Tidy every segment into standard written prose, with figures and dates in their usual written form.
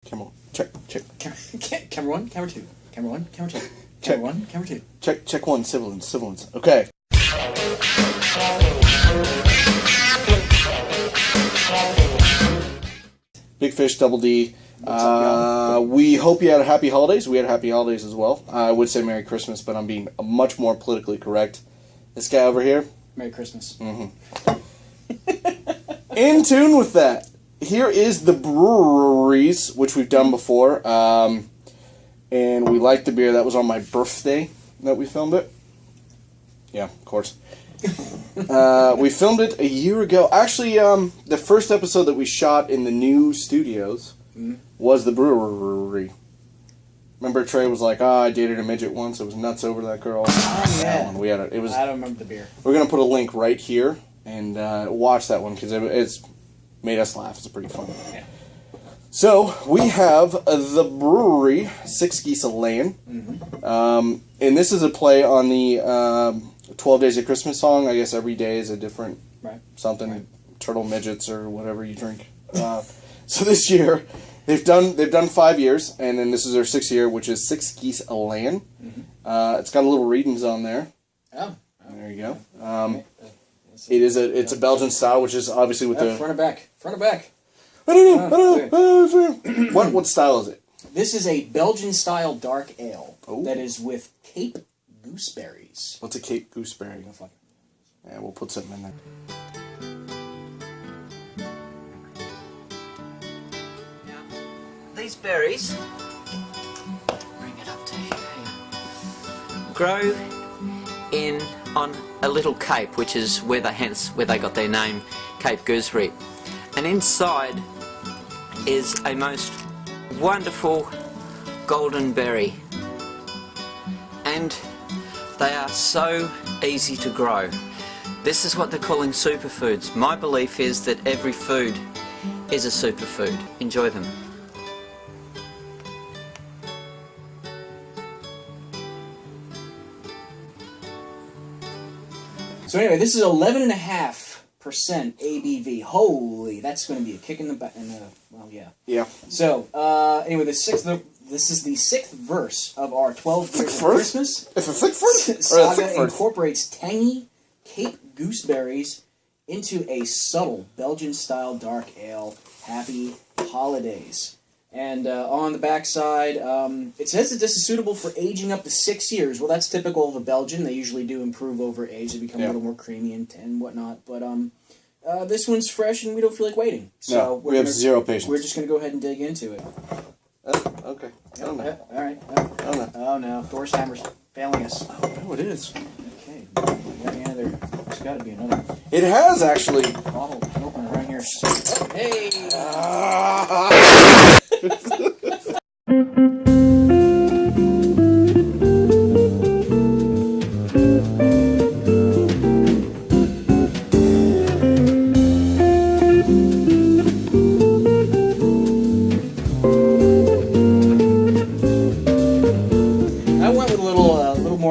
Camera one. Check. Camera one, camera two. Camera one, camera two. Check. Camera one, camera two. Check one. Sibilance. Okay. Big Fish, Double D. We hope you had a happy holidays. We had happy holidays as well. I would say Merry Christmas, but I'm being much more politically correct. This guy over here. Merry Christmas. Mm-hmm. In tune with that. Here is the Breweries, which we've done before. And we liked the beer. That was on my birthday that we filmed it. Yeah, of course. We filmed it a year ago. Actually, the first episode that we shot in the new studios was the Brewery. Remember, Trey was like, I dated a midget once. It was nuts over that girl. Oh, yeah. We had it was. I don't remember the beer. We're going to put a link right here and watch that one because it's made us laugh. It's pretty fun. Yeah. So, we have the Brewery, 6 Geese-A-Laying. And this is a play on the 12 Days of Christmas song. I guess every day is a different something, turtle midgets or whatever you drink. So this year, they've done 5 years, and then this is their 6th year, which is 6 Geese-A-Laying. It's got a little readings on there. Oh. There you go. It's a Belgian style, which is obviously with the front or back. Front or back. I don't know. What style is it? This is a Belgian style dark ale that is with Cape gooseberries. What's a Cape gooseberry? Yeah, we'll put something in there. Now, these berries, bring it up to here, grow on a little cape, which is where they got their name, Cape Gooseberry. And inside is a most wonderful golden berry. And they are so easy to grow. This is what they're calling superfoods. My belief is that every food is a superfood. Enjoy them. So anyway, this is 11.5% ABV. Holy, that's going to be a kick in the back. Well, yeah. Yeah. So anyway, this is the 6th verse of our 12 Years of Christmas. It's a 6th verse? Saga incorporates tangy Cape gooseberries into a subtle Belgian-style dark ale. Happy holidays. And on the backside, it says that this is suitable for aging up to 6 years. Well, that's typical of a Belgian. They usually do improve over age. They become a little more creamy and whatnot. But this one's fresh, and we don't feel like waiting. So we have zero patience. We're just going to go ahead and dig into it. Okay. I don't know. All right. I don't know. Oh, no. Thor's hammer's failing us. Oh, no, it is. Okay. There's got to be another It has, actually. bottle opener right here. Hey!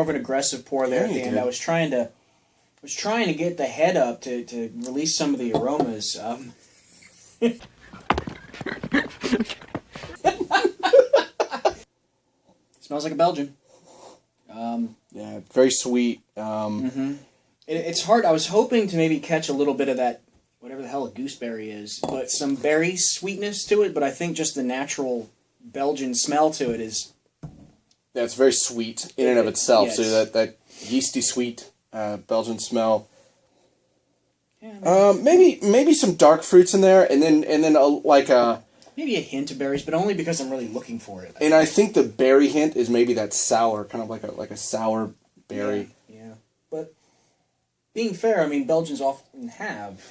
Aggressive pour there at the end. I was trying to get the head up to release some of the aromas. Smells like a Belgian. Yeah, very sweet. It's hard. I was hoping to maybe catch a little bit of that, whatever the hell a gooseberry is, but some berry sweetness to it. But I think just the natural Belgian smell to it is. Yeah, it's very sweet in and of itself. Yes. So that yeasty sweet Belgian smell. Yeah, maybe some dark fruits in there, and then maybe a hint of berries, but only because I'm really looking for it. And I think the berry hint is maybe that sour, kind of like a sour berry. Yeah. But being fair, I mean, Belgians often have,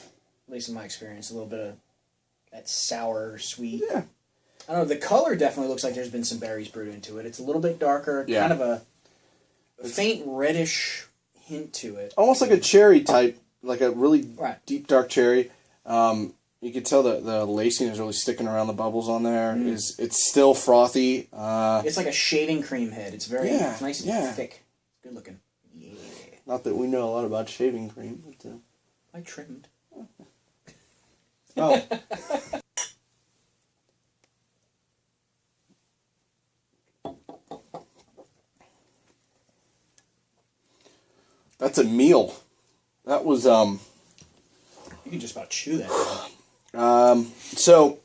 at least in my experience, a little bit of that sour, sweet. Yeah. I don't know, the color definitely looks like there's been some berries brewed into it. It's a little bit darker, kind of a faint reddish hint to it. Almost like a cherry type, like a really deep dark cherry. You can tell the lacing is really sticking around the bubbles on there. It's still frothy. It's like a shaving cream head. It's very it's nice and thick. Good looking. Yeah. Not that we know a lot about shaving cream. But, I trimmed. That's a meal. That was You can just about chew that. So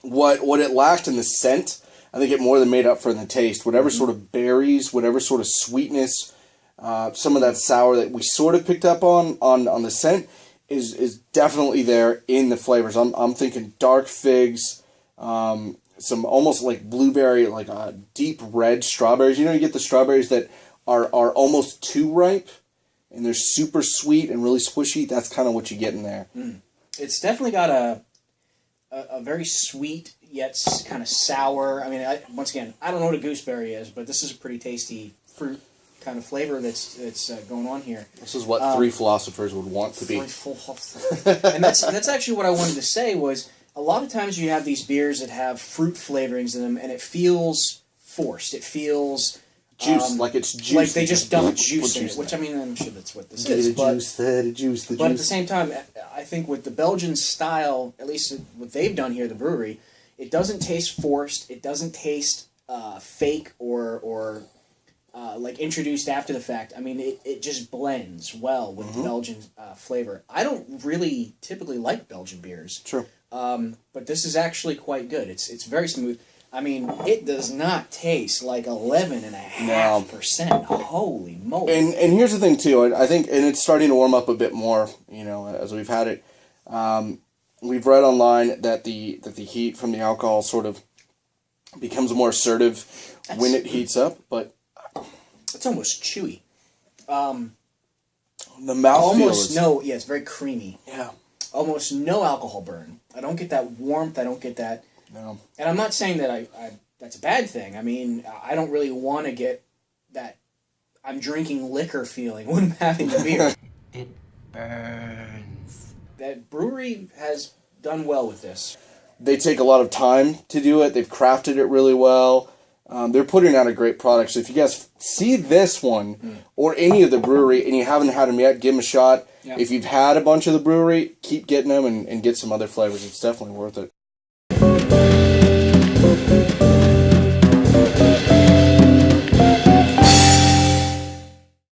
what it lacked in the scent, I think it more than made up for in the taste. Whatever sort of berries, whatever sort of sweetness, some of that sour that we sort of picked up on the scent is definitely there in the flavors. I'm thinking dark figs, some almost like blueberry, like deep red strawberries. You know, you get the strawberries that are almost too ripe, and they're super sweet and really squishy. That's kind of what you get in there. It's definitely got a very sweet yet kind of sour. I mean, once again, I don't know what a gooseberry is, but this is a pretty tasty fruit kind of flavor that's going on here. This is what three philosophers would want to be. And that's actually what I wanted to say was a lot of times you have these beers that have fruit flavorings in them, and it feels forced. It feels juice, like it's juice. Like they just dump juice in it, which I mean, I'm sure that's what this is. The juice. But at the same time, I think with the Belgian style, at least what they've done here, the brewery, it doesn't taste forced. It doesn't taste fake or like introduced after the fact. I mean, it just blends well with the Belgian flavor. I don't really typically like Belgian beers. True. But this is actually quite good. It's very smooth. I mean, it does not taste like 11.5%. Holy moly! And here's the thing too. I think, and it's starting to warm up a bit more. You know, as we've had it. We've read online that the heat from the alcohol sort of becomes more assertive when it heats up, but it's almost chewy. The mouthfeel is it's very creamy. Yeah. Almost no alcohol burn. I don't get that warmth. I don't get that. No. And I'm not saying that I that's a bad thing. I mean, I don't really want to get that I'm drinking liquor feeling when I'm having a beer. It burns. That Bruery has done well with this. They take a lot of time to do it. They've crafted it really well. They're putting out a great product. So if you guys see this one or any of the Bruery and you haven't had them yet, give them a shot. Yeah. If you've had a bunch of the Bruery, keep getting them and get some other flavors. It's definitely worth it.